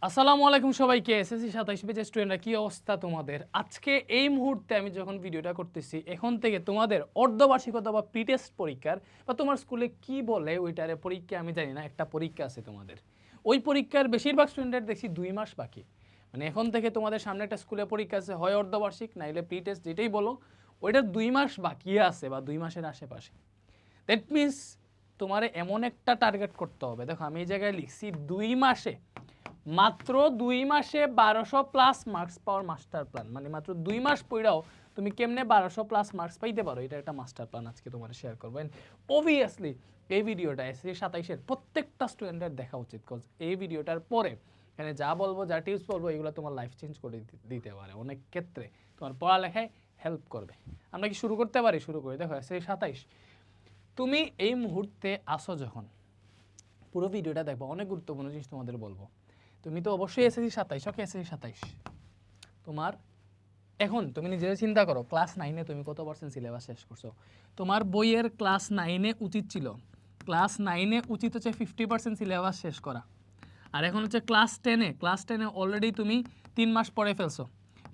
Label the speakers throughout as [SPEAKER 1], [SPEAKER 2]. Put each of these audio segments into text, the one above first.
[SPEAKER 1] আসসালামু আলাইকুম সবাইকে। এসএসসি 27 ব্যাচের স্টুডেন্টরা কি অবস্থা তোমাদের? আজকে এই মুহূর্তে আমি যখন ভিডিওটা করতেছি এখন থেকে তোমাদের অর্ধবার্ষিকতা বা প্রি টেস্ট পরীক্ষার বা তোমার স্কুলে কি বলে ওইটারে পরীক্ষা আমি জানি না, একটা পরীক্ষা আছে তোমাদের। ওই পরীক্ষার বেশিরভাগ স্টুডেন্টের দেখছি 2 মাস বাকি। মানে এখন থেকে তোমাদের সামনে একটা স্কুলে পরীক্ষা আছে, হয় অর্ধবার্ষিক নাইলে প্রি টেস্ট যেটাই বলো, ওইটার 2 মাস বাকি আছে বা 2 মাসের আশেপাশে। দ্যাট মিনস তোমার এমন একটা টার্গেট করতে হবে। দেখো আমি এই জায়গায় লিখছি 2 মাসে মাত্র 2 মাসে 1200+ মার্কস পাওয়ার মাস্টার প্ল্যান। মানে মাত্র 2 মাস পড়াও তুমি কেমনে 1200+ মার্কস পাইতে পারো, এটা একটা মাস্টার প্ল্যান আজকে তোমার শেয়ার করবো। অবভিয়াসলি এই ভিডিওটা এসএসসি 27-এর প্রত্যেকটা স্টুডেন্টের দেখা উচিত, কজ এই ভিডিওটার পরে এখানে যা বলবো, যা টিপস বলবো, এগুলো তোমার লাইফ চেঞ্জ করে দিতে পারে, অনেক ক্ষেত্রে তোমার পড়ালেখায় হেল্প করবে। আমরা কি শুরু করতে পারি? শুরু করি। দেখো এসএসসি 27 তুমি এই মুহূর্তে আসো যখন, পুরো ভিডিওটা দেখবো, অনেক গুরুত্বপূর্ণ জিনিস তোমাদের বলবো। তুমি তো অবশ্যই এসএসসি 27, ওকে এসএসসি 27 তোমার এখন তুমি নিজেরা চিন্তা করো, ক্লাস 9-এ তুমি কত পার্সেন্ট সিলেবাস শেষ করছো? তোমার বইয়ের ক্লাস 9-এ উচিত ছিল, ক্লাস 9-এ উচিত হচ্ছে 50% সিলেবাস শেষ করা। আর এখন হচ্ছে ক্লাস 10-এ অলরেডি তুমি 3 মাস পড়ে ফেলছো।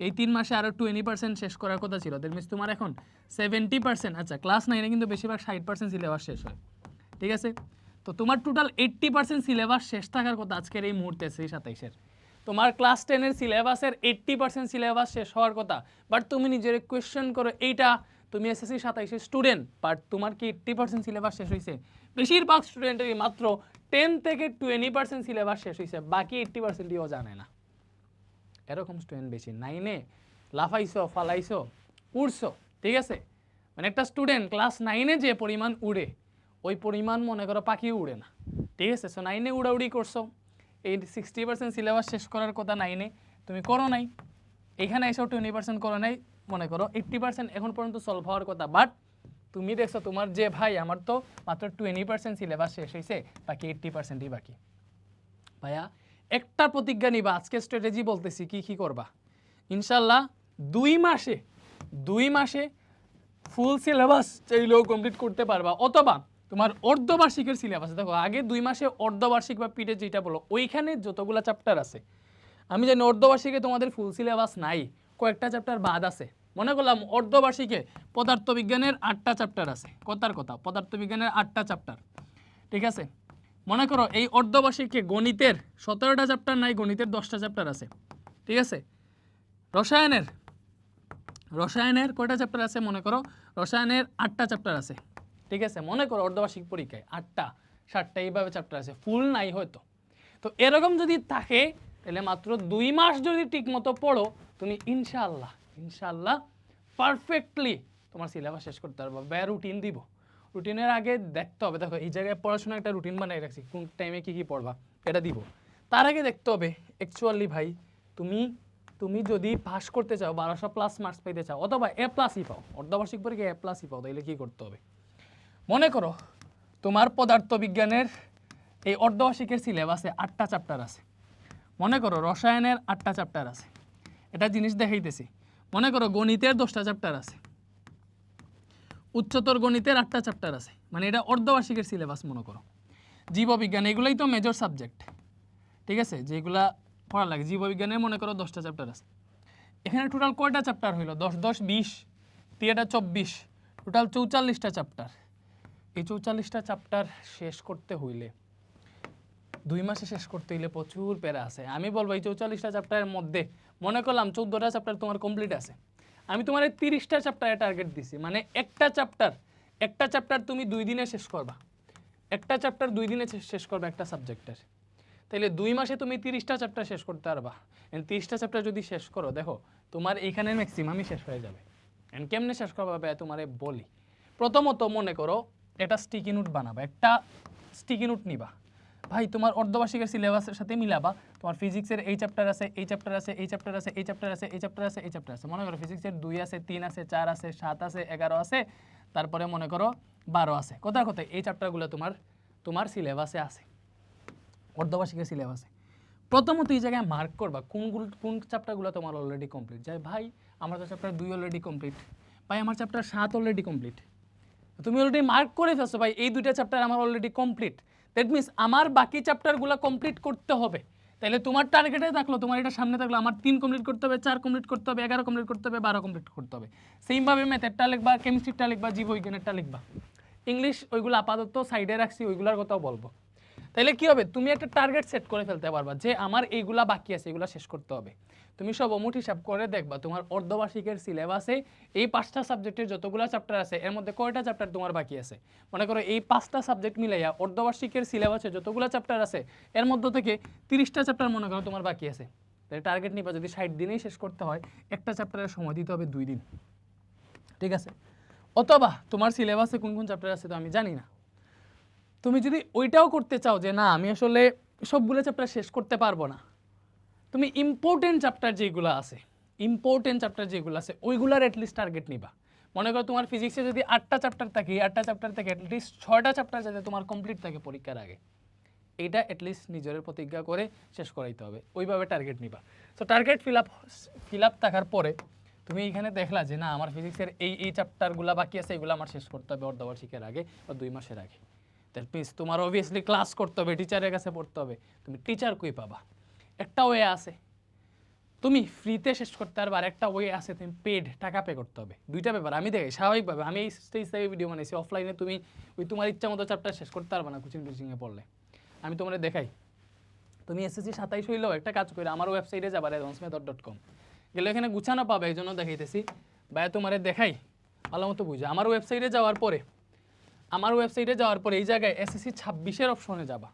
[SPEAKER 1] এই 3 মাসে আরও 20% শেষ করার কথা ছিল। দ্যাট মিনস তোমার এখন 70%। আচ্ছা, ক্লাস 9-এ কিন্তু বেশিরভাগ 60% সিলেবাস শেষ হয়, ঠিক আছে? তো তোমার টোটাল 80% সিলেবাস শেষ থাকার কথা আজকের এই মুহূর্তে এসএসসি 27-এর। তোমার ক্লাস 10-এর সিলেবাসের 80% সিলেবাস শেষ হওয়ার কথা, বাট তুমি নিজের কোয়েশ্চেন করো, এইটা তুমি এসএসসি 27-এর স্টুডেন্ট, বাট তোমার কি 80% সিলেবাস শেষ হয়েছে? বেশিরভাগ স্টুডেন্টেরই মাত্র 10 থেকে 20% সিলেবাস শেষ হয়েছে, বাকি 80%ও জানে না। এরকম স্টুডেন্ট বেশি। 9-এ লাফাইছো, ফালাইছো, উড়ছো, ঠিক আছে? মানে একটা স্টুডেন্ট ক্লাস 9-এ যে পরিমাণ উড়ে, ওই পরিমাণ মনে করো পাখি উড়ে না, ঠিক আছে? সো 9-এ উড়াউড়ি করছো, এই 60% সিলেবাস শেষ করার কথা 9-এ তুমি করো নাই, এখানে এসেও 20% করো নাই, মনে করো 80% এখন পর্যন্ত সলভ হওয়ার কথা, বাট তুমি দেখছো তোমার যে ভাই আমার তো মাত্র 20% সিলেবাস শেষ হয়েছে, বাকি 80%ই বাকি। ভাইয়া একটা প্রতিজ্ঞা নিবা, আজকে স্ট্র্যাটেজি বলতেছি কি কি করবা। ইনশাল্লাহ 2 মাসে ফুল সিলেবাস চাইলেও কমপ্লিট করতে পারবা, অথবা তোমার অর্ধবার্ষিকের সিলেবাস দেখো, আগে 2 মাসে অর্ধবার্ষিক বা পিটে যেটা বলো ওইখানে যতগুলো চ্যাপ্টার আছে, আমি জানি অর্ধবার্ষিকে তোমাদের ফুল সিলেবাস নাই, কয়েকটা চ্যাপ্টার বাদ আছে। মনে করলাম অর্ধবার্ষিকে পদার্থবিজ্ঞানের 8টা চ্যাপ্টার আছে, কথার কথা পদার্থবিজ্ঞানের 8টা চ্যাপ্টার, ঠিক আছে? মনে করো এই অর্ধবার্ষিকে গণিতের 17টা চ্যাপ্টার নাই, গণিতের 10টা চ্যাপ্টার আছে, ঠিক আছে? রসায়নের রসায়নের কয়টা চ্যাপ্টার আছে? মনে করো রসায়নের 8টা চ্যাপ্টার আছে, ঠিক আছে? মনে করো অর্ধবার্ষিক পরীক্ষায় 8টা 7টা এইভাবে চ্যাপ্টার আছে, ফুল নাই হয়তো। তো এরকম যদি থাকে তাহলে মাত্র 2 মাস যদি ঠিকমতো পড়ো তুমি ইনশাআল্লাহ ইনশাআল্লাহ পারফেক্টলি তোমার সিলেবাস শেষ করতে পারবে। ব্যয় রুটিন দিব, রুটিনের আগে দেখতে হবে, দেখো এই জায়গায় পড়াশোনা একটা রুটিন বানিয়ে রাখছি, কোন টাইমে কী কী পড়বা এটা দিব। তার আগে দেখতে হবে অ্যাকচুয়ালি ভাই তুমি তুমি যদি পাস করতে চাও, 1200+ মার্কস পেতে চাও, অথবা A+ই পাও, অর্ধবার্ষিক পরীক্ষায় A+ই পাও, তাহলে কী করতে হবে? মনে করো তোমার পদার্থবিজ্ঞানের এই অর্ধবার্ষিকের সিলেবাসে 8টা চ্যাপ্টার আছে, মনে করো রসায়নের 8টা চ্যাপ্টার আছে, এটা জিনিস দেখাইতেছি। মনে করো গণিতের 10টা চ্যাপ্টার আছে, উচ্চতর গণিতের 8টা চ্যাপ্টার আছে, মানে এটা অর্ধবার্ষিকের সিলেবাস। মনে করো জীববিজ্ঞান, এগুলোই তো মেজর সাবজেক্ট, ঠিক আছে? যেগুলা পড়া লাগে, জীববিজ্ঞানের মনে করো 10টা চ্যাপ্টার আছে। এখানে টোটাল কয়টা চ্যাপ্টার হইলো? 10 10 20, 3 24, টোটাল 44টা চ্যাপ্টার। এই 44টা চ্যাপ্টার শেষ করতে হইলে 2 মাসে শেষ করতে হইলে প্রচুর প্যারা আছে। আমি বলবো এই 44টা চ্যাপ্টারের মধ্যে মনে করলাম 14টা চ্যাপ্টার তোমার কমপ্লিট আছে, আমি তোমার এই 30টা চ্যাপ্টারে টার্গেট দিছি, মানে একটা চ্যাপ্টার তুমি 2 দিনে শেষ করবা, একটা চ্যাপ্টার 2 দিনে শেষ করবে একটা সাবজেক্টের। তাইলে 2 মাসে তুমি 30টা চ্যাপ্টার শেষ করতে পারবা। 30টা চ্যাপ্টার যদি শেষ করো, দেখো তোমার এইখানে ম্যাক্সিমামই শেষ হয়ে যাবে। এন্ড কেমনে শেষ করবা তোমারে বলি। প্রথমত মনে করো এটা স্টিকি নোট বানাবা, একটা স্টিকি নোট নিবা, ভাই তোমার অর্ধবার্ষিকের সিলেবাসের সাথে মিলাবা। তোমার ফিজিক্সের এই চ্যাপ্টার আছে, এই চ্যাপ্টার আছে, এই চ্যাপ্টার আছে, এই চ্যাপ্টার আছে, এই চ্যাপ্টার আছে, এই চ্যাপ্টার আছে। মনে করো ফিজিক্সের 2 আছে, 3 আছে, 4 আছে, 7 আছে, 11 আছে, তারপরে মনে করো 12 আছে। কথার কথা এই চ্যাপ্টারগুলো তোমার সিলেবাসে আছে, অর্ধবার্ষিকের সিলেবাসে। প্রথমত এই জায়গায় মার্ক করবা কোন চ্যাপ্টারগুলো তোমার অলরেডি কমপ্লিট। যাই ভাই আমার তো চ্যাপ্টার 2 অলরেডি কমপ্লিট, ভাই আমার চ্যাপ্টার 7 অলরেডি কমপ্লিট। তুমি অলরেডি মার্ক করে ফেলছো ভাই এই 2টা চ্যাপ্টার আমার অলরেডি কমপ্লিট। দ্যাট মিনস আমার বাকি চ্যাপ্টারগুলো কমপ্লিট করতে হবে। তাহলে তোমার টার্গেটে থাকলো, তোমার এটা সামনে থাকলো, আমার 3 কমপ্লিট করতে হবে, 4 কমপ্লিট করতে হবে, 11 কমপ্লিট করতে হবে, 12 কমপ্লিট করতে হবে। সেমভাবে ম্যাথেরটা লিখবা, কেমিস্ট্রিটা লিখবা, জীববিজ্ঞানেরটা লিখবা। ইংলিশ ওইগুলো আপাতত সাইডে রাখছি, ওইগুলোর কথাও বলবো। তাহলে কি হবে, তুমি একটা টার্গেট সেট করে ফেলতে পারবা যে আমার এইগুলা বাকি আছে, এগুলা শেষ করতে হবে। তুমি সব অমুট হিসাব করে দেখবা তোমার অর্ধবার্ষিকের সিলেবাসে এই 5টা সাবজেক্টের যতগুলো চ্যাপ্টার আছে এর মধ্যে কয়টা চ্যাপ্টার তোমার বাকি আছে। মনে করো এই 5টা সাবজেক্ট মিলাইয়া অর্ধবার্ষিকের সিলেবাসে যতগুলো চ্যাপ্টার আছে এর মধ্যে থেকে 30টা চ্যাপ্টার মনে করো তোমার বাকি আছে। তাহলে টার্গেট নিবা যদি 60 দিনেই শেষ করতে হয়, একটা চ্যাপ্টারের সময় দিতে হবে 2 দিন, ঠিক আছে? অথবা তোমার সিলেবাসে কোন কোন চ্যাপ্টার আছে তো আমি জানি না, তুমি যদি ওইটাও করতে চাও যে না আমি আসলে সবগুলো চ্যাপ্টার শেষ করতে পারবো না, তুমি ইম্পর্টেন্ট চ্যাপ্টার যেগুলো আছে ওইগুলার অ্যাটলিস্ট টার্গেট নিবা। মনে করো তোমার ফিজিক্সে যদি 8টা চ্যাপ্টার থাকে, 8টা চ্যাপ্টার থেকে অ্যাটলিস্ট 6টা চ্যাপ্টার যাতে তোমার কমপ্লিট থাকে পরীক্ষার আগে, এইটা অ্যাটলিস্ট নিজের প্রতিজ্ঞা করে শেষ করাইতে হবে, ওইভাবে টার্গেট নিবা। সো টার্গেট ফিল আপ থাকার পরে তুমি এখানে দেখলা যে না আমার ফিজিক্সের এই চ্যাপ্টারগুলো বাকি আছে, এগুলো আমার শেষ করতে হবে অর্ধবার্ষিকের আগে বা 2 মাসের আগে। দ্যাট মিনস তোমার অবভিয়াসলি ক্লাস করতে হবে, টিচারের কাছে পড়তে হবে। তুমি টিচার কই পাবা? একটা ওয়ে আছে, তুমি ফ্রিতে শেষ করতে পারবে, আর একটা ওয়ে আছে তুমি পেড টাকা পে করতে হবে। দুইটা ব্যাপার আমি দেখি স্বাভাবিকভাবে, আমি এই স্টেজ থেকে ভিডিও বানাইছি। অফলাইনে তুমি ওই তোমার ইচ্ছা মতো চ্যাপ্টার শেষ করতে পারবে না কোচিংয়ে পড়লে। আমি তোমার দেখাই, তুমি এসএসসি 27 হইলেও একটা কাজ করে আমার ওয়েবসাইটে যাবা advancemethod.com, গেলে এখানে গুছানো পাবে, এই জন্য দেখাইতেছি। ভাইয়া তোমারে দেখাই ভালো মতো বুঝে। আমার ওয়েবসাইটে যাওয়ার পরে এই জায়গায় এসএসসি 26-এর অপশনে যাবা।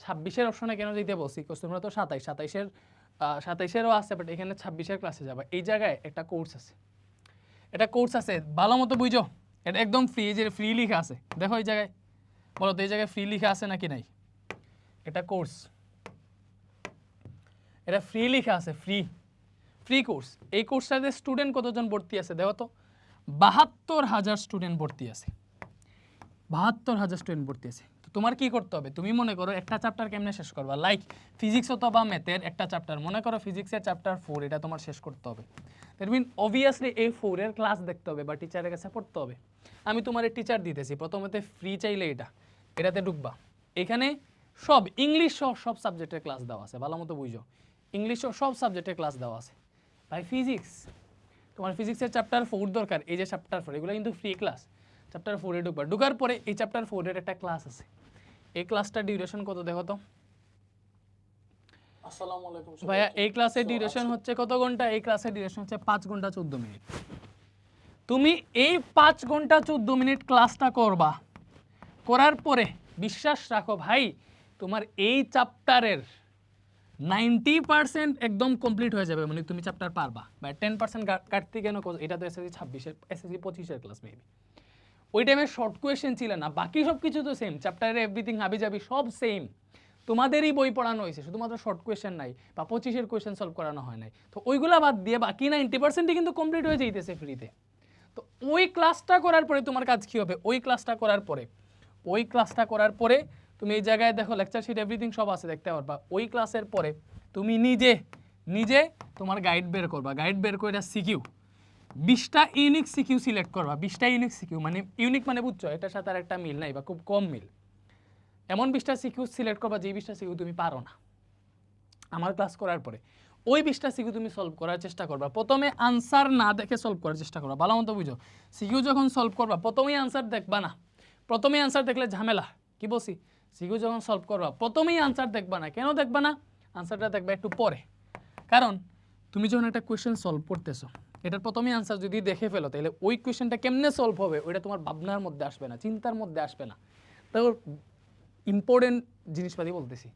[SPEAKER 1] 26-এর অপশনে কেন দিতে বলছি, তোমরা তো 27-এরও আছে, বাট এখানে 26-এর ক্লাসে যাবা। এই জায়গায় একটা কোর্স আছে, ভালো মতো বুঝো। এটা একদম ফ্রি, যে ফ্রি লিখা আছে, দেখো এই জায়গায়, বলো তো এই জায়গায় ফ্রি লিখা আছে নাকি নাই? এটা কোর্স, এটা ফ্রি লিখা আছে, ফ্রি কোর্স। এই কোর্সটাতে স্টুডেন্ট কতজন ভর্তি আছে দেখো তো, 72,000 স্টুডেন্ট ভর্তি আছে। 72,000 স্টুডেন্ট ভর্তি আছে। তো তোমার কি করতে হবে, তুমি মনে করো একটা চ্যাপ্টার কেমনে শেষ করবা, লাইক ফিজিক্স অথবা ম্যাথের একটা চ্যাপ্টার, মনে করো ফিজিক্সের চ্যাপ্টার 4, এটা তোমার শেষ করতে হবে। দ্যাট মিন অবভিয়াসলি এই 4-এর ক্লাস দেখতে হবে বা টিচারের কাছে পড়তে হবে। আমি তোমার টিচার দিতেছি, প্রথমতে ফ্রি চাইলে এটাতে ঢুকবা। এখানে সব ইংলিশ সব সাবজেক্টের ক্লাস দেওয়া আছে, ভালো মতো বুঝো। ইংলিশ সব সাবজেক্টের ক্লাস দেওয়া আছে। ভাই ফিজিক্স, তোমার ফিজিক্সের চ্যাপ্টার 4 দরকার, এই যে চ্যাপ্টার 4, এগুলো কিন্তু ফ্রি ক্লাস। চ্যাপ্টার 4-এ ঢুকার পরে এই চ্যাপ্টার 4-এর একটা ক্লাস আছে। এই ক্লাসটার ডিউরেশন কত দেখো তো।
[SPEAKER 2] আসসালামু আলাইকুম
[SPEAKER 1] ভাইয়া এই ক্লাসের ডিউরেশন হচ্ছে কত ঘন্টা? এই ক্লাসের ডিউরেশন হচ্ছে 5 ঘন্টা 14 মিনিট। তুমি এই 5 ঘন্টা 14 মিনিট ক্লাসটা করবা, করার পরে বিশ্বাস রাখো ভাই তোমার এই চ্যাপ্টারের 90% একদম কমপ্লিট হয়ে যাবে, মানে তুমি চ্যাপ্টার পারবা। বা 10% কাটতে কেন, এটা তো এসএসসি 26-এর এসএসসি 25-এর ক্লাস মেবি। ওই টাইমে শর্ট কোয়েশ্চেন ছিল না, বাকি সব কিছু তো সেম, চ্যাপ্টারে এভরিথিং হাবি যাবি সব সেম। তোমাদেরই বই পড়ানো হয়েছে, শুধুমাত্র শর্ট কোয়েশ্চেন নাই বা 25-এর কোয়েশ্চেন সলভ করানো হয় নাই। তো ওইগুলা বাদ দিয়ে বাকি 90%ই কিন্তু কমপ্লিট হয়ে যাইতেছে ফ্রিতে। তো ওই ক্লাসটা করার পরে তোমার কাজ কী হবে, ওই ক্লাসটা করার পরে তুমি এই জায়গায় দেখো লেকচার শিট এভরিথিং সব আছে, দেখতে পারবা। ওই ক্লাসের পরে তুমি নিজে তোমার গাইড বের করবা, গাইড বের করে সিকিউ 20টা ইউনিক সিকিউ সিলেক্ট করবা। 20টা ইউনিক সিকিউ মানে ইউনিক মানে বুঝছো এটার সাথে আর একটা মিল নাই বা খুব কম মিল, এমন 20টা সিকিউ সিলেক্ট করবা যে 20টা সিকিউ তুমি পারো না। আমার ক্লাস করার পরে ওই 20টা সিকিউ তুমি সলভ করার চেষ্টা করবা। প্রথমে আনসার না দেখে সলভ করার চেষ্টা করবা, ভালো মতো বুঝো। সিকিউ যখন সলভ করবা প্রথমেই আনসার দেখবা না, প্রথমেই আনসার দেখলে ঝামেলা। কি বলছি, সিকিউ যখন সলভ করবা প্রথমেই আনসার দেখবা না। কেন দেখবা না? আনসারটা দেখবা একটু পরে। কারণ তুমি যখন একটা কোয়েশ্চেন সলভ করতেছো, এটার প্রথমেই আনসার যদি দেখে ফেলো, তাহলে ওই কোয়েশ্চেনটা কেমনে সলভ হবে ওইটা তোমার ভাবনার মধ্যে আসবে না, চিন্তার মধ্যে আসবে না। তো ইম্পর্টেন্ট জিনিসপাতি বলতেছি,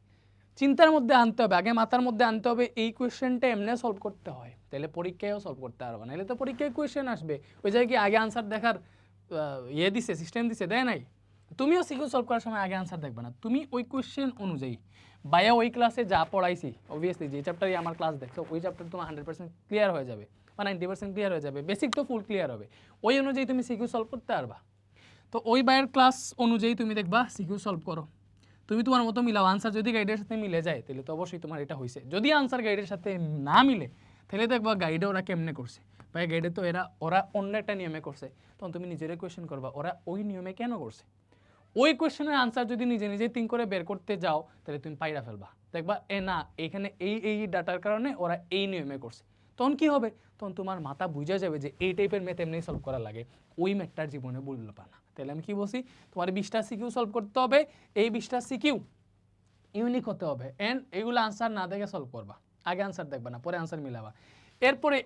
[SPEAKER 1] চিন্তার মধ্যে আনতে হবে, আগে মাথার মধ্যে আনতে হবে এই কোয়েশ্চেনটা এমনি সলভ করতে হয়, তাহলে পরীক্ষায়ও সলভ করতে পারবে না। এলে তো পরীক্ষায় কোয়েশ্চেন আসবে, ওই জায়গায় কি আগে আনসার দেখার দিছে, সিস্টেম দিছে, দেয় নাই। তুমিও সিকিউ সলভ করার সময় আগে আনসার দেখবে না, তুমি ওই কোয়েশ্চেন অনুযায়ী ভাইয়া ওই ক্লাসে যা পড়াইছি, অবভিয়াসলি যে চ্যাপ্টারই আমার ক্লাস দেখছো ওই চ্যাপ্টার তোমার 100% ক্লিয়ার হয়ে যাবে বা 90% ক্লিয়ার হয়ে যাবে, বেসিক তো ফুল ক্লিয়ার হবে। ওই অনুযায়ী তুমি সিকিউ সলভ করতে পারবা। তো ওই ভাইয়ের ক্লাস অনুযায়ী তুমি দেখবা সিকিউ সলভ করো, তুমি তোমার মতো মিলাও। আনসার যদি গাইডের সাথে মিলে যায় তাহলে তো অবশ্যই তোমার এটা হয়েছে। যদি আনসার গাইডের সাথে না মিলে তাহলে দেখবা গাইডে ওরা কেমনে করছে, ভাই গাইডে তো ওরা অন্য একটা নিয়মে করছে, তখন তুমি নিজেরাই কোয়েশ্চেন করবা ওরা ওই নিয়মে কেন করছে। ওই কোয়েশ্চেনের আনসার যদি নিজে নিজে থিঙ্ক করে বের করতে যাও তাহলে তুমি পাইরা ফেলবা, দেখবা না এখানে এই ডাটার কারণে ওরা এই নিয়মে করছে। তখন কি হবে, তখন তোমার মাথা বুঝে যাবে যে এই টাইপের ম্যাথ এমনি সলভ করা লাগে, ওই ম্যাথটার জীবনে বলবা না। তাহলে আমি কি বলছি, তোমার 20টা সিকিউ সলভ করতে হবে, এই 20টা সিকিউ ইউনিক হতে হবে, এন্ড এগুলো আনসার না দেখে সলভ করবা, আগে আনসার দেখবা না পরে আনসার মিলাবা। এরপরে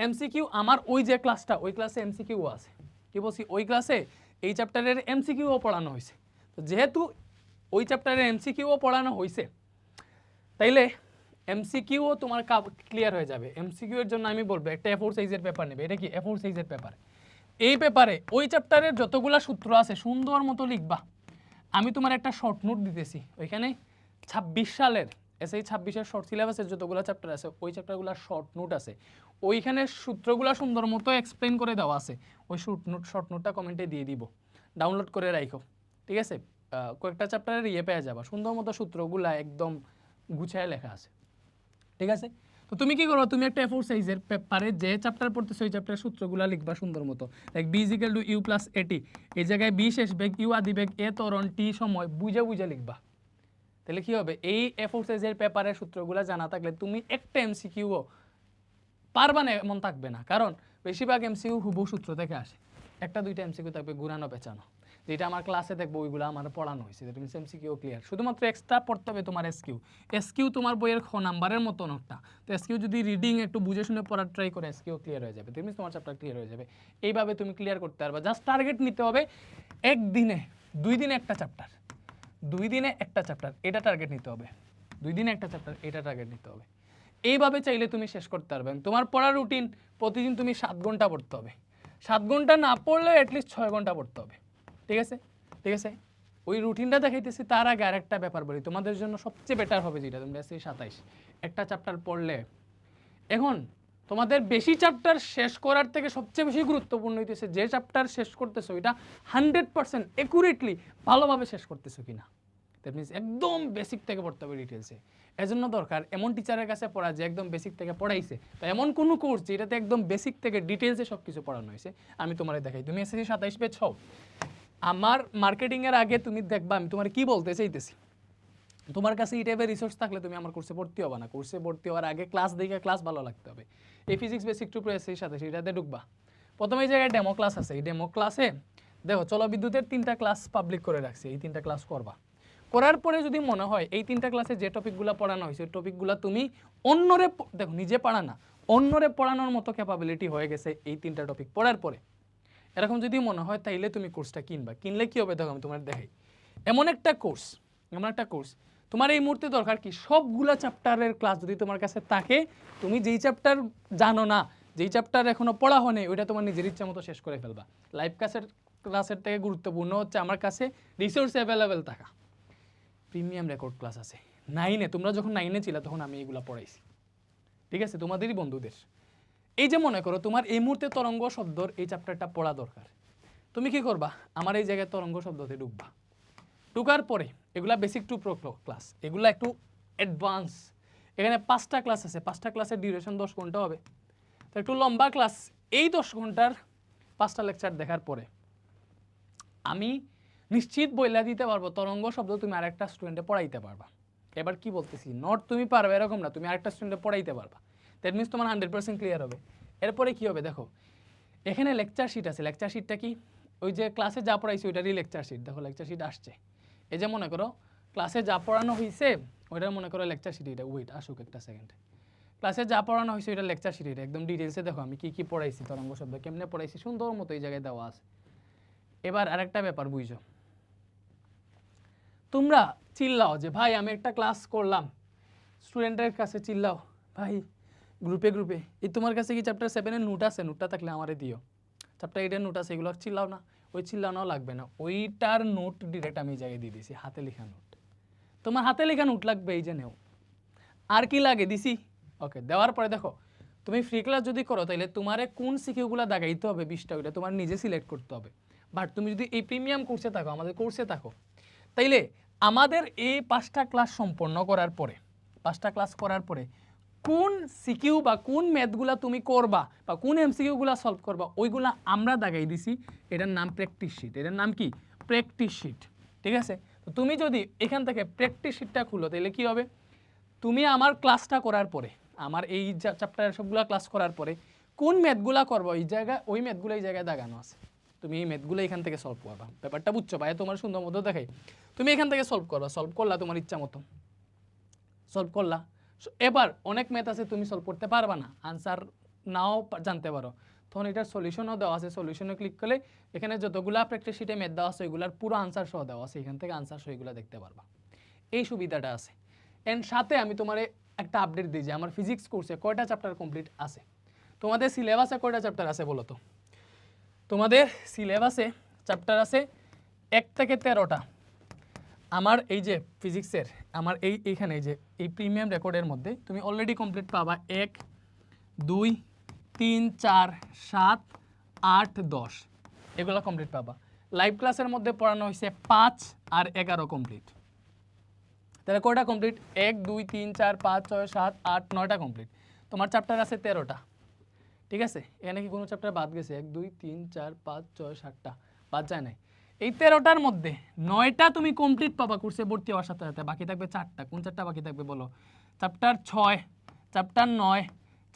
[SPEAKER 1] এমসিকিউ আমার ওই যে ক্লাসটা, ওই ক্লাসে এমসিকিউ আছে, কি বলছি ওই ক্লাসে এই চ্যাপ্টারের এমসিকিউও পড়ানো হয়েছে। তো যেহেতু ওই চ্যাপ্টারের এমসিকিউও পড়ানো হয়েছে, তাইলে এমসিকিউও তোমার ক্লিয়ার হয়ে যাবে। এমসিকিউ এর জন্য আমি বলবো একটা A4 সাইজের পেপার নেবে। এটা কি A4 সাইজের পেপার, এই পেপারে ওই চ্যাপ্টারের যতগুলা সূত্র আছে সুন্দর মতো লিখবা। আমি তোমার একটা শর্ট নোট দিতেছি, ওইখানে 26 সালের এসআই 26-এর শর্ট সিলেবাসের যতগুলো চ্যাপ্টার আছে ওই চ্যাপ্টারগুলোর শর্ট নোট আছে, ওইখানে সূত্রগুলো সুন্দর মতো এক্সপ্লেন করে দেওয়া আছে। ওই শর্ট নোটটা কমেন্টে দিয়ে দিব, ডাউনলোড করে রাখো, ঠিক আছে? কয়েকটা চ্যাপ্টারের পেয়ে যাবা, সুন্দর মতো সূত্রগুলা একদম গুছায় লেখা আছে, ঠিক আছে? তো তুমি কি করো, তুমি একটা A4 সাইজের পেপারে যে চ্যাপ্টার পড়তেছো ওই চ্যাপ্টারের সূত্রগুলো লিখবা সুন্দর মতো, লাইক b = u + at, এই জায়গায় b শেষ বেগ u আদি বেগ a ত্বরণ t সময় বুঝে লিখবা। তাহলে কি হবে, এই A4 সাইজের পেপারের সূত্রগুলো জানা থাকলে তুমি একটা এমসিকিউও পারবা না এমন থাকবে না, কারণ বেশিরভাগ এমসিকিউ হুবহু সূত্র থেকে আসে, একটা দুইটা এমসিকিউ থাকবে ঘুরানো পেঁচানো, যেটা আমার ক্লাসে দেখবো ওইগুলো আমার পড়ানো হয়েছে, দ্যাট মিনস এমসিকিউ ক্লিয়ার। শুধুমাত্র এক্সট্রা পড়তে হবে তোমার এসকিউ তোমার বইয়ের খ নাম্বারের মতো নোটটা, তো এসকিউ যদি রিডিং একটু বুঝে শুনে পড়ার ট্রাই করে এসকিউ ক্লিয়ার হয়ে যাবে, দ্যাট মিনস তোমার চ্যাপ্টার ক্লিয়ার হয়ে যাবে। এইভাবে তুমি ক্লিয়ার করতে পারবা। জাস্ট টার্গেট নিতে হবে একদিনে 2 দিনে একটা চ্যাপ্টার, 2 দিনে একটা চ্যাপ্টার, এটা টার্গেট নিতে হবে। 2 দিনে একটা চ্যাপ্টার, এটা টার্গেট নিতে হবে। এইভাবে চাইলে তুমি শেষ করতে পারবে। তোমার পড়ার রুটিন প্রতিদিন তুমি 7 ঘন্টা পড়তে হবে, 7 ঘন্টা না পড়লে অ্যাটলিস্ট 6 ঘন্টা পড়তে হবে, ঠিক আছে? ঠিক আছে, ওই রুটিনটা দেখাইতেছি। তার আগে আরেকটা ব্যাপার বলি, তোমাদের জন্য সবচেয়ে বেটার হবে যেটা, তোমরা এসে 27 একটা চ্যাপ্টার পড়লে, এখন তোমাদের বেশি চ্যাপ্টার শেষ করার থেকে সবচেয়ে বেশি গুরুত্বপূর্ণ হইতেছে যে চ্যাপ্টার শেষ করতেছো এটা 100% অ্যাকুরেটলি ভালোভাবে শেষ করতেছো কিনা। দ্যাট মিনস একদম বেসিক থেকে পড়তে হবে ডিটেলসে। এজন্য দরকার এমন টিচারের কাছে পড়া যে একদম বেসিক থেকে পড়াইছে, তো এমন কোনো কোর্স যেটাতে একদম বেসিক থেকে ডিটেলসে সব কিছু পড়ানো হয়েছে। আমি তোমার দেখাই, তুমি এসএসসি 27 পেজ হও, আমার মার্কেটিংয়ের আগে তুমি দেখবা আমি তোমার কি বলতে চাইতেছি। তোমার কাছে এই টাইপের রিসোর্স থাকলে তুমি আমার কোর্সে ভর্তি হবা না, কোর্সে ভর্তি হওয়ার আগে ক্লাস দেখে ক্লাস ভালো লাগতে হবে। এই ফিজিক্স বেসিক টু এসএসসির সাথে সেটাতে ঢুকবা। প্রথমে এই জায়গায় ডেমো ক্লাস আছে, এই ডেমো ক্লাসে দেখো চলো বিদ্যুতের 3টা ক্লাস পাবলিক করে রাখছি, এই 3টা ক্লাস করবা। করার পরে যদি মনে হয় এই 3টা ক্লাসে যে টপিকগুলো পড়ানো হয়েছে ওই টপিকগুলো তুমি অন্যরে দেখো নিজে পড়া না, অন্যরে পড়ানোর মতো ক্যাপাবিলিটি হয়ে গেছে এই 3টা টপিক পড়ার পরে, এরকম যদি মনে হয় তাইলে তুমি কোর্সটা কিনবা। কিনলে কি হবে দেখো আমি তোমার দেখাই, এমন একটা কোর্স তোমার এই মুহূর্তে দরকার কি সবগুলা চ্যাপ্টারের ক্লাস যদি তোমার কাছে থাকে, তুমি যেই চ্যাপ্টার জানো না, যেই চ্যাপ্টার এখনো পড়া হয়নি ওইটা তোমার নিজের ইচ্ছা মতো শেষ করে ফেলবা। লাইভ ক্লাসের থেকে গুরুত্বপূর্ণ হচ্ছে আমার কাছে রিসোর্স অ্যাভেলেবেল থাকা। প্রিমিয়াম রেকর্ড ক্লাস আছে 9-এ, তোমরা যখন 9-এ ছিলা তখন আমি এগুলো পড়াইছি, ঠিক আছে? তোমাদেরই বন্ধুদের। এই যে মনে করো তোমার এই মুহূর্তে তরঙ্গ শব্দর এই চ্যাপ্টারটা পড়া দরকার, তুমি কি করবা, আমার এই জায়গায় তরঙ্গ শব্দতে ঢুকবা। ঢুকার পরে এগুলা বেসিক টু প্রো ক্লাস, এগুলা একটু অ্যাডভান্স। এখানে 5টা ক্লাস আছে, 5টা ক্লাসের ডিউরেশন 10 ঘন্টা হবে, তো একটু লম্বা ক্লাস। এই 10 ঘন্টার 5টা লেকচার দেখার পরে আমি নিশ্চিত বইলা দিতে পারবো তরঙ্গ শব্দ তুমি আরেকটা স্টুডেন্টে পড়াইতে পারবা। এবার কি বলতেছি, নট তুমি পারবে এরকম না, তুমি আরেকটা স্টুডেন্টে পড়াইতে পারবা, দ্যাট মিনস তোমার 100% ক্লিয়ার হবে। এরপরে কি হবে দেখো, এখানে লেকচার শিট আছে। লেকচার শিটটা কি, ওই যে ক্লাসে যা পড়াইছি ওইটারই লেকচার শিট। দেখো লেকচার শিট আসছে, এই যে মনে করো ক্লাসে যা পড়ানো হয়েছে ওইটার মনে করো লেকচার শিট। এটা ওয়েট আসুক একটা সেকেন্ড, ক্লাসে যা পড়ানো হয়েছে ওইটা লেকচার শিট, এটা একদম ডিটেলসে দেখো আমি কি কি পড়াইছি, তরঙ্গ শব্দ কেমনে পড়াইছি সুন্দর মতো এই জায়গায় দেওয়া আছে। এবার আরেকটা ব্যাপার বুঝছো, তোমরা চিল্লাও যে ভাই আমি একটা ক্লাস করলাম, স্টুডেন্টের কাছে চিল্লাও ভাই গ্রুপে এই তোমার কাছে কি চ্যাপ্টার 7-এর নোট আছে, নোটটা থাকলে আমারে দিও, চ্যাপ্টার 8-এর নোট আছে, এগুলো চিল্লাও না, ওই চিল্লানোও লাগবে না, ওইটার নোট ডিরেক্ট আমি এই জায়গায় দিয়ে দিছি, হাতে লেখা নোট। তোমার হাতে লেখা নোট লাগবে, এই যে নেও, আর কি লাগে দিছি, ওকে। দেওয়ার পরে দেখো তুমি ফ্রি ক্লাস যদি করো তাহলে তোমারে কোন সিকিউগুলো দাগাইতে হবে 20টা, ওইটা তোমার নিজে সিলেক্ট করতে হবে। বাট তুমি যদি এই প্রিমিয়াম কোর্সে থাকো, আমাদের কোর্সে থাকো, তাইলে আমাদের এই 5টা ক্লাস সম্পন্ন করার পরে, 5টা ক্লাস করার পরে কোন সিকিউ বা কোন ম্যাথগুলা তুমি করবা বা কোন এমসিকিউগুলা সলভ করবা ওইগুলা আমরা দাগাই দিছি। এটার নাম প্র্যাকটিস শিট, এটার নাম কি প্র্যাকটিস শিট, ঠিক আছে? তো তুমি যদি এখান থেকে প্র্যাকটিস শিটটা খুলো তাহলে কি হবে, তুমি আমার ক্লাসটা করার পরে, আমার এই চ্যাপ্টারের সবগুলা ক্লাস করার পরে কোন ম্যাথগুলা করবো এই জায়গায়, ওই ম্যাথগুলো এই জায়গায় দাগানো আছে, তুমি এই ম্যাথগুলো এখান থেকে সলভ করবা। ব্যাপারটা বুঝছো ভাই? তোমার সুন্দর মতো দেখাই, তুমি এখান থেকে সলভ করবা, সলভ করলা তোমার ইচ্ছা মতো সলভ করলা। এবার অনেক ম্যাথ আছে তুমি সলভ করতে পারবা না, আনসার নাও জানতে পারো, তখন এটার সলিউশনও দেওয়া আছে, সলিউশনে ক্লিক করলে এখানে যতগুলা প্র্যাকটিস শিটে ম্যাথ দেওয়া আছে এগুলার পুরো আনসার সহ দেওয়া আছে, এখান থেকে আনসার সহ এগুলো দেখতে পারবা, এই সুবিধাটা আছে। এন্ড সাথে আমি তোমার একটা আপডেট দিই যে আমার ফিজিক্স কোর্সে কয়টা চ্যাপ্টার কমপ্লিট আছে। তোমাদের সিলেবাসে কয়টা চ্যাপ্টার আছে বলো তো? তোমাদের সিলেবাসে চ্যাপ্টার আছে 1 থেকে 13টা। আমার এই যে ফিজিক্সের আমার এইখানে এই যে এই প্রিমিয়াম রেকর্ডের মধ্যে তুমি অলরেডি কমপ্লিট পাবা 1 2 3 4 7 8 10, এগুলো কমপ্লিট পাবা। লাইভ ক্লাসের মধ্যে পড়ানো হয়েছে 5 আর 11 কমপ্লিট, তাহলে কয়টা কমপ্লিট? 1 2 3 4 5 6 7 8 9টা কমপ্লিট। তোমার চ্যাপ্টার আছে 13টা, ঠিক আছে? এখানে কি কোনো চ্যাপ্টার বাদ গেছে? 1 2 3 4 5 6 7টা বাদ যায় নাই। এই 13টার মধ্যে 9টা তুমি কমপ্লিট পাবা কোর্সে ভর্তি হওয়ার সাথে সাথে, বাকি থাকবে 4টা। কোন 4টা বাকি থাকবে বলো? Chapter 6, chapter 9,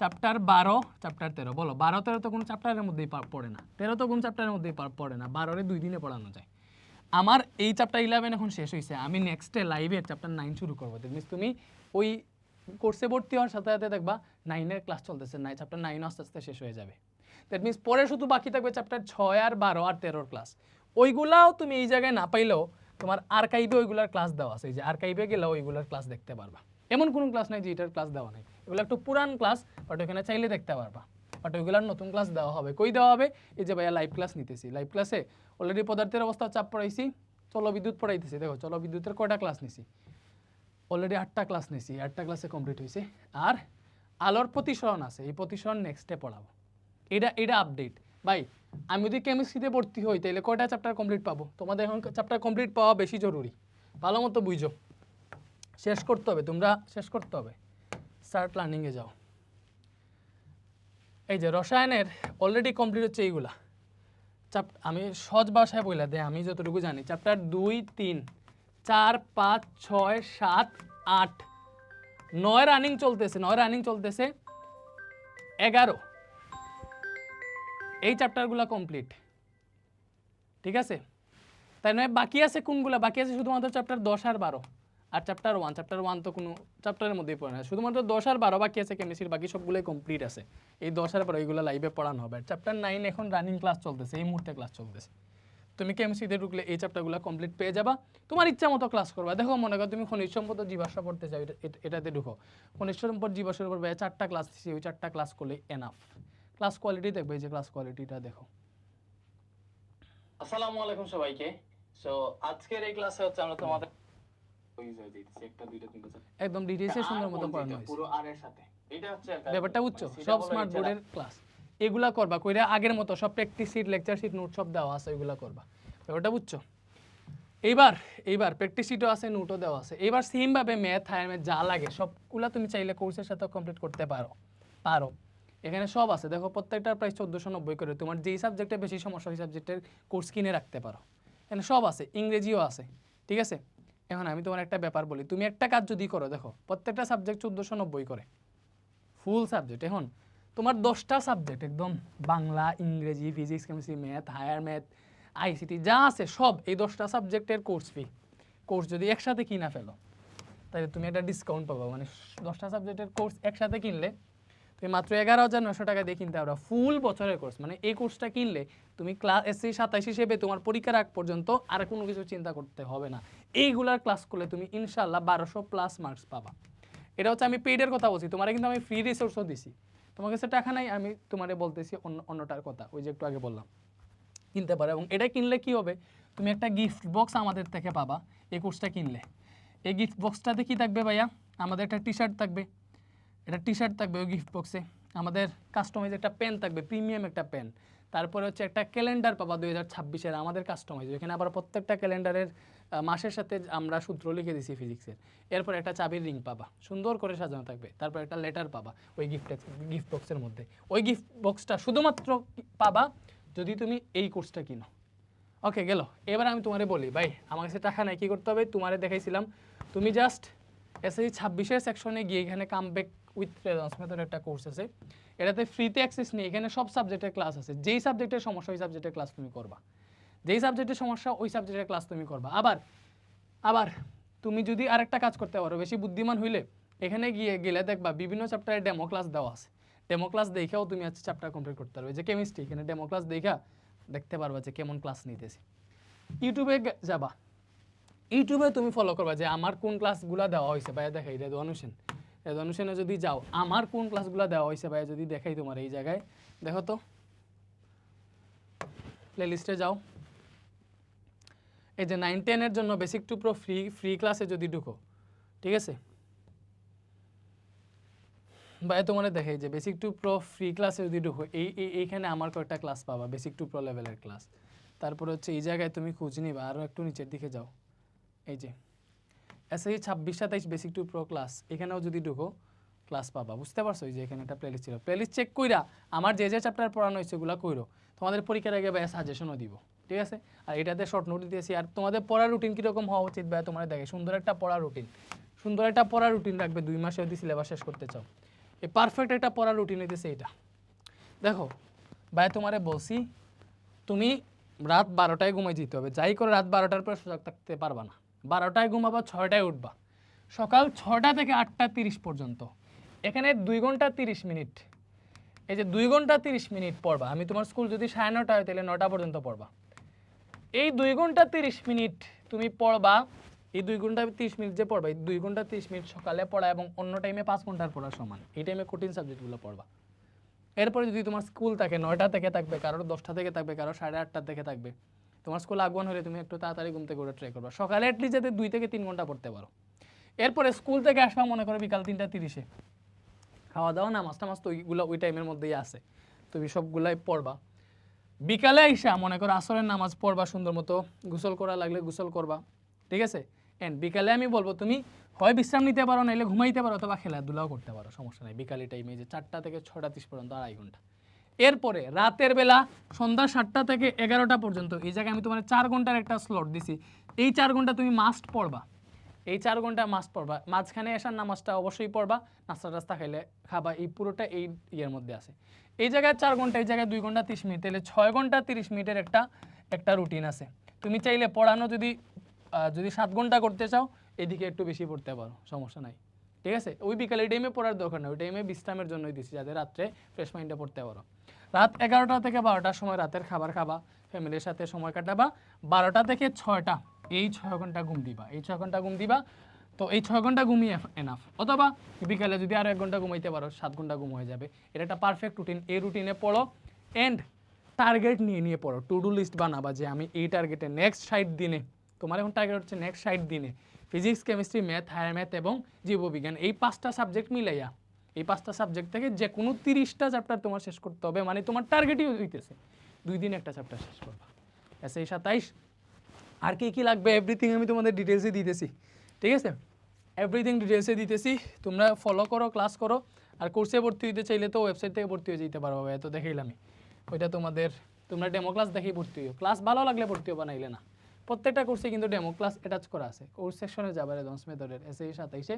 [SPEAKER 1] chapter 12, chapter 13। বলো 12 13 তো কোনো চ্যাপ্টারের মধ্যেই পড়ে না, 13 তো কোনো চ্যাপ্টারের মধ্যেই পড়ে না, 12 2 দিনে পড়ানো যায়। আমার এই চ্যাপ্টার 11 এখন শেষ হয়েছে, আমি নেক্সটে লাইভে চ্যাপ্টার 9 শুরু করবো। দ্যাট মিনস তুমি ওই কোর্সে ভর্তি হওয়ার সাথে সাথে দেখবা 9-এর ক্লাস চলতেছে, চ্যাপ্টার 9 আস্তে আস্তে শেষ হয়ে যাবে। দ্যাট মিনস পরে শুধু বাকি থাকবে চ্যাপ্টার 6 আর 12 আর 13 ক্লাস। ওইগুলাও তুমি এই জায়গায় না পাইলেও তোমার আর্কাইভে ওইগুলার ক্লাস দেওয়া আছে, এই যে আর্কাইভে গেলেও ওইগুলার ক্লাস দেখতে পারবা। এমন কোনো ক্লাস নাই যে এটার ক্লাস দেওয়া নাই, এগুলো একটু পুরান ক্লাস, বাট ওইখানে চাইলে দেখতে পারবা। বাট ওইগুলার নতুন ক্লাস দেওয়া হবে। কই দেওয়া হবে? এই যে ভাইয়া লাইভ ক্লাস নিতেছি, লাইভ ক্লাসে অলরেডি পদার্থের অবস্থা চাপ পড়াইছি, চলবিদ্যুৎ পড়াইতেছি। দেখো চলবিদ্যুতের কয়টা ক্লাস নিছি? অলরেডি 8টা ক্লাস নিছি, 8টা ক্লাসে কমপ্লিট হয়েছে। আর আলোর প্রতিসরণ আছে, এই প্রতিসরণ নেক্সটে পড়াবো। এটা আপডেট ভাই। আমি যদি কেমিস্ট্রিতে ভর্তি হই তাহলে কয়টা চ্যাপ্টার কমপ্লিট পাবো? তোমাদের এখন চ্যাপ্টার কমপ্লিট পাওয়া বেশি জরুরি, ভালো মতো বুঝো, শেষ করতে হবে, তোমরা শেষ করতে হবে। স্টার্ট লার্নিংয়ে যাও। এই যে রসায়নের অলরেডি কমপ্লিট হচ্ছে এইগুলা। আমি সহজ ভাষায় বলে দেয়, আমি যতটুকু জানি চ্যাপ্টার 2 3 4 5 6 7 8 9 রানিং চলতেছে, 9 রানিং চলতেছে, 11 এই চ্যাপ্টারগুলো কমপ্লিট, ঠিক আছে? তাই নয় বাকি আছে কোনগুলো? বাকি আছে শুধুমাত্র চ্যাপ্টার 10 আর 12 আর চ্যাপ্টার 1। চ্যাপ্টার 1 তো কোনো চ্যাপ্টারের মধ্যেই পড়ে না, শুধুমাত্র 10 আর 12 বাকি আছে কেমিস্ট্রির, বাকি সবগুলোই কমপ্লিট আছে। এই 10 আর 12 এইগুলো লাইভে পড়ানো হবে। চ্যাপ্টার 9 এখন রানিং ক্লাস চলতেছে, এই মুহূর্তে ক্লাস চলতেছে। তুমি কেমিস্ট্রিতে ঢুকলে এই চ্যাপ্টারগুলো কমপ্লিট পেয়ে যাবা, তোমার ইচ্ছা মতো ক্লাস করবা। দেখো মনে করো তুমি খনিজ সম্পদ জীবাশ্ম পড়তে চাও, এটাতে ঢুকো, খনিজ সম্পদ জীবাশ্মের উপর 4টা ক্লাস দিচ্ছি, ওই 4টা ক্লাস করলে এনাফ। ক্লাস কোয়ালিটি দেখবে, এই যে ক্লাস কোয়ালিটিটা দেখো। আসসালামু আলাইকুম সবাইকে। সো আজকের এই ক্লাসে হচ্ছে আমরা তোমাদের একদম ডিটেইলসে সুন্দর মতো পড়ানো হয়েছে পুরো আর এর সাথে। এটা হচ্ছে ব্যাপারটা বুঝছো? সব স্মার্ট বোর্ডের ক্লাস, এগুলা করবা কইরা আগের মতো সব practice sheet, lecture sheet, note সব দেওয়া আছে, এগুলা করবা। ব্যাপারটা বুঝছো? এইবার প্র্যাকটিস শিটও আছে, নোটও দেওয়া আছে। এবার সেম ভাবে ম্যাথ, হায়ার ম্যাথ যা লাগে সবগুলা তুমি চাইলে কোর্সের সাথে কমপ্লিট করতে পারো। এখানে সব আছে, দেখো প্রত্যেকটার প্রাইস 1490 করে। তোমার যেই সাবজেক্টে বেশি সমস্যা ওই সাবজেক্টের কোর্স কিনে রাখতে পারো, এখানে সব আছে, ইংরেজিও আছে, ঠিক আছে? এখন আমি তোমার একটা ব্যাপার বলি, তুমি একটা কাজ যদি করো, দেখো প্রত্যেকটা সাবজেক্ট 1490 করে, ফুল সাবজেক্ট। এখন তোমার 10টা সাবজেক্ট একদম বাংলা, ইংরেজি, physics, chemistry, math, higher math, ICT যা আছে সব, এই 10টা সাবজেক্টের কোর্স যদি একসাথে কিনা ফেলো তাহলে তুমি একটা ডিসকাউন্ট পাবো। মানে 10টা সাবজেক্টের কোর্স একসাথে কিনলে তুমি মাত্র 11,900 টাকা দিয়ে কিনতে পারো ফুল বছরের কোর্স। মানে এই কোর্সটা কিনলে তুমি ক্লাস এসসি 27 হিসেবে তোমার পরীক্ষার আগ পর্যন্ত আর কোনো কিছু চিন্তা করতে হবে না। এইগুলার ক্লাস করলে তুমি ইনশাল্লাহ 1200+ মার্কস পাবা। এটা হচ্ছে আমি পেইডের কথা বলছি, তোমার কিন্তু আমি ফ্রি রিসোর্সও দিছি। তোমার কাছে টাকা নাই, আমি তোমারে বলতেছি অন্যটার কথা, ওই যে একটু আগে বললাম কিনতে পারো। এবং এটা কিনলে কি হবে, তুমি একটা গিফট বক্স আমাদের থেকে পাবা এই কোর্সটা কিনলে। এই গিফট বক্সটাতে কি থাকবে ভাইয়া? আমাদের একটা টি শার্ট থাকবে, ওই গিফট বক্সে আমাদের কাস্টমাইজ একটা পেন থাকবে, প্রিমিয়াম একটা পেন। তারপরে হচ্ছে একটা ক্যালেন্ডার পাবা 2026-এর আমাদের কাস্টমাইজ, এখানে আবার প্রত্যেকটা ক্যালেন্ডারের মাসের সাথে আমরা সূত্র লিখে দিছি ফিজিক্সের। এরপর একটা চাবির রিং পাবা, সুন্দর করে সাজানো থাকবে। তারপর একটা লেটার পাবা ওই গিফট বক্সের মধ্যে। ওই গিফট বক্সটা শুধুমাত্র পাবা যদি তুমি এই কোর্সটা কিনো। ওকে গেল। এবার আমি তোমারে বলি ভাই আমার কাছে টাকা নাই, কি করতে হবে? তোমারে দেখাইছিলাম, তুমি জাস্ট এসএসসি 26-এর সেকশনে গিয়ে এখানে come back with results method একটা কোর্স আছে, এটাতে ফ্রিতে অ্যাক্সেস নিয়ে এখানে সব সাবজেক্টের ক্লাস আছে। যেই সাবজেক্টের সমস্যা ওই সাবজেক্টের ক্লাস তুমি করবা, যেই সাবজেক্টের সমস্যা ওই সাবজেক্টের ক্লাস তুমি করবা। আবার আবার তুমি যদি আরেকটা কাজ করতে পারো, বেশি বুদ্ধিমান হইলে এখানে গেলে দেখবা বিভিন্ন চ্যাপ্টারে ডেমো ক্লাস দেওয়া আছে। ডেমো ক্লাস দেখেও তুমি আজকে চ্যাপ্টার কমপ্লিট করতে পারবে। যে কেমিস্ট্রি, এখানে ডেমো ক্লাস দেখা দেখতে পারবা যে কেমন ক্লাস নিতেছি। ইউটিউবে যাবা, ইউটিউবে তুমি ফলো করবা যে আমার কোন ক্লাসগুলো দেওয়া হয়েছে ভাইয়া দেখাই। রেদওয়ান হোসেন, রেদওয়ান হোসেনে যদি যাও আমার কোন ক্লাসগুলো দেওয়া হয়েছে ভাইয়া যদি দেখাই তোমার এই জায়গায়, দেখো তো প্লেলিস্টে যাও, এই যে 9-10-এর জন্য বেসিক টু প্রো ফ্রি ক্লাসে যদি ঢুকো, ঠিক আছে ভাই তোমার দেখাই যে বেসিক টু প্রো ফ্রি ক্লাসে যদি ঢুকো এইখানে আমার কয়েকটা ক্লাস পাবা, বেসিক টু প্রো লেভেলের ক্লাস। তারপরে হচ্ছে এই জায়গায় তুমি খুঁজ নিবা, আরও একটু নিচের দিকে যাও, এই যে SSC 26-27 basic to pro class, এখানেও যদি ঢুকো ক্লাস পাবা। বুঝতে পারছো? এই যে এখানে একটা প্লেলিস্ট ছিল, প্লেলিস্ট চেক কইরা আমার যে যে চ্যাপ্টার পড়ানো হয়েছে ওগুলো কইরো, তোমাদের পরীক্ষার আগে ভাই সাজেশনও দিব, ঠিক আছে? আর এটাতে শর্ট নোট দিতেছি। আর তোমাদের পড়ার রুটিন কীরকম হওয়া উচিত ভাই তোমার দেখে, সুন্দর একটা পড়ার রুটিন, সুন্দর একটা পড়ার রুটিন রাখবে 2 মাসে যদি সিলেবাস শেষ করতে চাও। এই পারফেক্ট একটা পড়ার রুটিন হইতেছে এটা। দেখো ভাই তোমারে বলছি, তুমি রাত 12টায় ঘুমাই যেতে হবে, যাই করে রাত 12টার পরে সজাগ থাকতে পারবা না। 12টায় ঘুমাবা, 6টায় উঠবা, সকাল 6টা থেকে 8টা 30 পর্যন্ত এখানে 2 ঘন্টা 30 মিনিট, এই যে 2 ঘন্টা 30 মিনিট পড়বা। আমি তোমার স্কুল যদি 9:30 হয় তাহলে 9টা পর্যন্ত পড়বা। এই 2 ঘন্টা 30 মিনিট তুমি পড়বা, এই 2 ঘন্টা 30 মিনিট যে পড়বা, এই 2 ঘন্টা 30 মিনিট সকালে পড়া এবং অন্য টাইমে 5 ঘন্টার পড়া সমান। এই টাইমে কঠিন সাবজেক্টগুলো পড়বা। এরপরে যদি তোমার স্কুল থাকে 9টা থেকে থাকবে, কারোর 10টা থেকে থাকবে, কারোর 8:30 থেকে থাকবে, তোমার স্কুল আগমন হলে তুমি একটু তাড়াতাড়ি ঘুম থেকে ওঠা ট্রাই করবা। সকালে অ্যাটলিস্ট যাতে 2 থেকে 3 ঘন্টা পড়তে পারো। এরপরে স্কুল থেকে আসবা মনে করো বিকাল 3:30-এ, খাওয়া দাওয়া নামাজ টামাজ তো ওইগুলো ওই টাইমের মধ্যেই আছে, তুমি সবগুলাই পড়বা। বিকালে আইসা মনে করো আসরের নামাজ পড়বা সুন্দর মতো, গোসল করা লাগলে গোসল করবা, ঠিক আছে? অ্যান্ড বিকালে আমি বলবো তুমি হয় বিশ্রাম নিতে পারো, নাইলে ঘুমাইতে পারো, অথবা খেলাধুলাও করতে পারো, সমস্যা নেই। বিকালে টাইমে যে 4টা থেকে 6:30 পর্যন্ত 2.5 ঘন্টা। এরপরে রাতের বেলা সন্ধ্যা 7টা থেকে 11টা পর্যন্ত এই জায়গায় আমি তোমার 4 ঘন্টার একটা স্লট দিছি। এই 4 ঘন্টা তুমি মাস্ট পড়বা, এই 4 ঘন্টা মাস্ট পড়বা। মাঝখানে এসার নামাজটা অবশ্যই পড়বা, নাস্তা টাস্তা খাইলে খাবা, এই পুরোটা এই ইয়ের মধ্যে আছে। এই জায়গায় 4 ঘন্টা, এই জায়গায় 2 ঘন্টা 30 মিনিট, তাহলে 6 ঘন্টা 30 মিনিটের একটা রুটিন আছে। তুমি চাইলে পড়ানো যদি 7 ঘন্টা করতে চাও এদিকে একটু বেশি পড়তে পারো, সমস্যা নাই, ঠিক আছে? ওই বিকালে টাইমে পড়ার দরকার নেই, ওই টাইমে বিশ্রামের জন্যই দিচ্ছি, যাতে রাত্রে ফ্রেশ মাইন্ডে পড়তে পারো। রাত 11টা থেকে 12টার সময় রাতের খাবার খাবা, ফ্যামিলির সাথে সময় কাটাবা। 12টা থেকে 6টা এই 6 ঘন্টা ঘুম দিবা, এই 6 ঘন্টা ঘুম দিবা। তো এই 6 ঘন্টা ঘুমিয়ে এনাফ, অথবা বিকালে যদি আরও 1 ঘন্টা ঘুমাইতে পারো 7 ঘন্টা ঘুম হয়ে যাবে। এটা একটা পারফেক্ট রুটিন। এই রুটিনে পড়ো অ্যান্ড টার্গেট নিয়ে পড়ো, টু ডু লিস্ট বানাবা যে আমি এই টার্গেটে নেক্সট 60 দিনে, তোমার এখন টার্গেট হচ্ছে নেক্সট 60 দিনে physics, chemistry, math, higher math এবং জীববিজ্ঞান, এই 5টা সাবজেক্ট মিলাইয়া, এই 5টা সাবজেক্ট থেকে যে কোনো 30টা চ্যাপ্টার তোমার শেষ করতে হবে। মানে তোমার টার্গেটই হইতেছে 2 দিনে একটা চ্যাপ্টার শেষ করবা। এসএসসি 27 আর কি লাগবে এভরিথিং আমি তোমাদের ডিটেলসে দিতেছি, ঠিক আছে? এভরিথিং ডিটেলসে দিতেছি, তোমরা ফলো করো, ক্লাস করো। আর কোর্সে ভর্তি হইতে চাইলে তো ওয়েবসাইট থেকে ভর্তি হয়ে যেতে পারো, এত দেখাইলামই, ওইটা তোমরা ডেমো ক্লাস দেখেই ভর্তি হইও। ক্লাস ভালো লাগলে ভর্তি হবা, নাইলে না। প্রত্যেকটা কোর্সে কিন্তু ডেমো ক্লাস অ্যাটাচ করা আছে। কোর্স সেকশনে যাবে রেদওয়ানস মেথডের এসএসসি 27-এ,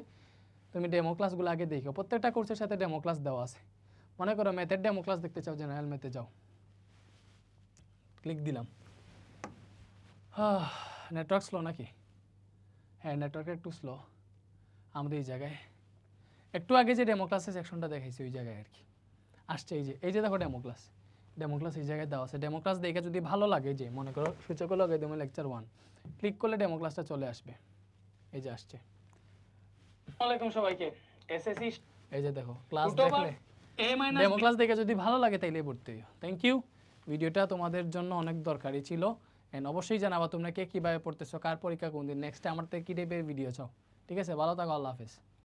[SPEAKER 1] তুমি ডেমো ক্লাসগুলো আগে দেখো, প্রত্যেকটা কোর্সের সাথে ডেমো ক্লাস দেওয়া আছে। মনে করো ম্যাথের ডেমো ক্লাস দেখতে চাও, জেনারেল ম্যাথে যাও, ক্লিক দিলাম। নেটওয়ার্ক স্লো নাকি? হ্যাঁ, নেটওয়ার্ক একটু স্লো আমাদের এই জায়গায়। একটু আগে যে ডেমো ক্লাসের সেকশনটা দেখাইছি ওই জায়গায় আর কি আসছে। এই যে দেখো ডেমো ক্লাস এই জায়গায় দেওয়া আছে। ডেমো ক্লাস দেখে যদি ভালো লাগে, যে মনে করো সূচক লগে তুমি লেকচার 1 ক্লিক করলে ডেমো ক্লাসটা চলে আসবে, এই যে আসছে। আসসালামু আলাইকুম সবাইকে। এসএসসি এই যে দেখো ক্লাস দেখলে, ডেমো ক্লাস দেখে যদি ভালো লাগে তাইলে ভর্তি হও। Thank you. ভিডিওটা তোমাদের জন্য অনেক দরকারি ছিল। এন্ড অবশ্যই জানাবা তোমরা কে কীভাবে পড়তেছো, কার পরীক্ষা কোন দিন, নেক্সট আমার থেকে কী টাইপের ভিডিও চাও, ঠিক আছে? ভালো থাকো, আল্লাহ হাফেজ।